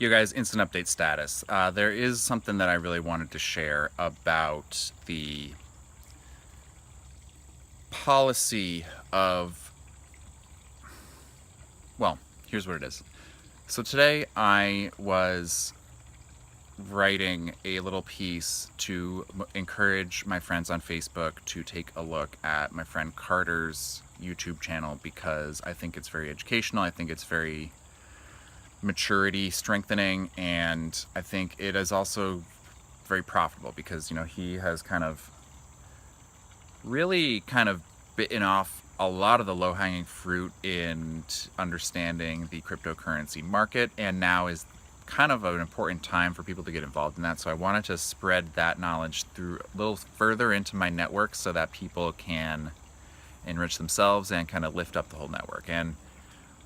You guys, instant update status. There is something that I really wanted to share about the policy of, well, here's what it is. So today I was writing a little piece to encourage my friends on Facebook to take a look at my friend Carter's YouTube channel because I think it's very educational. I think it's very maturity strengthening, and I think it is also very profitable because he has really bitten off a lot of the low-hanging fruit in understanding the cryptocurrency market, and now is kind of an important time for people to get involved in that. So I wanted to spread that knowledge through a little further into my network so that people can enrich themselves and kind of lift up the whole network. And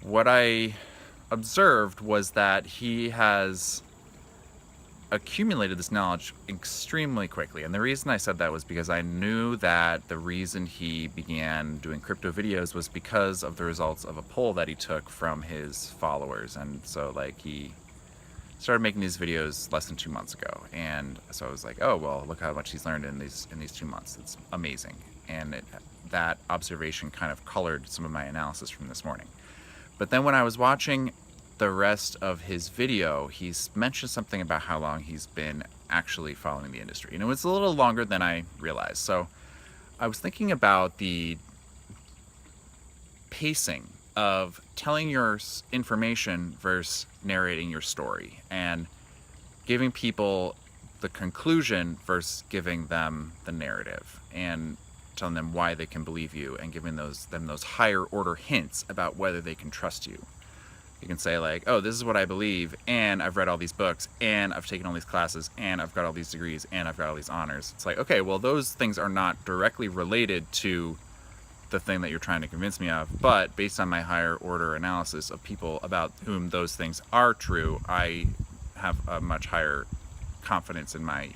what I observed was that he has accumulated this knowledge extremely quickly. And the reason I said that was because I knew that the reason he began doing crypto videos was because of the results of a poll that he took from his followers. And so he started making these videos less than 2 months ago. And so I was like, oh, well, look how much he's learned in these 2 months. It's amazing. And that observation kind of colored some of my analysis from this morning. But then when I was watching the rest of his video, he's mentioned something about how long he's been actually following the industry. And it was a little longer than I realized. So I was thinking about the pacing of telling your information versus narrating your story, and giving people the conclusion versus giving them the narrative, and telling them why they can believe you, and giving them those higher order hints about whether they can trust you. You can say oh, this is what I believe, and I've read all these books, and I've taken all these classes, and I've got all these degrees, and I've got all these honors. It's okay, well, those things are not directly related to the thing that you're trying to convince me of, but based on my higher order analysis of people about whom those things are true, I have a much higher confidence in my,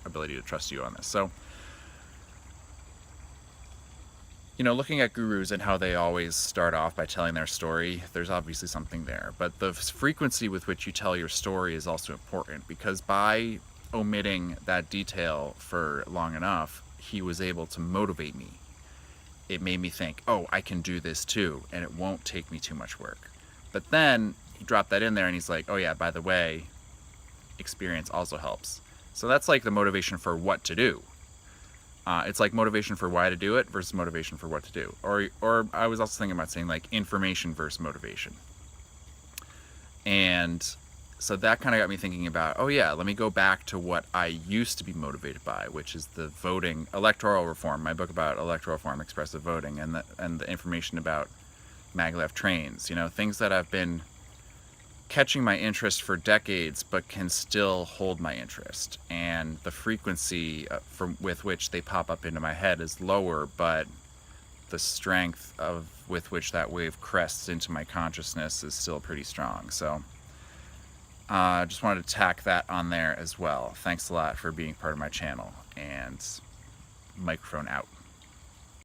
ability to trust you on this. So, looking at gurus and how they always start off by telling their story, there's obviously something there. But the frequency with which you tell your story is also important, because by omitting that detail for long enough, he was able to motivate me. It made me think, oh, I can do this too, and it won't take me too much work. But then he dropped that in there and he's like, oh yeah, by the way, experience also helps. So that's the motivation for what to do. It's motivation for why to do it versus motivation for what to do. Or I was also thinking about saying information versus motivation. And so that kind of got me thinking about, oh yeah, let me go back to what I used to be motivated by, which is the voting, electoral reform, my book about electoral reform, expressive voting, and the information about maglev trains, things that have been catching my interest for decades, but can still hold my interest. And the frequency with which they pop up into my head is lower, but the strength with which that wave crests into my consciousness is still pretty strong. So just wanted to tack that on there as well. Thanks a lot for being part of my channel, and microphone out.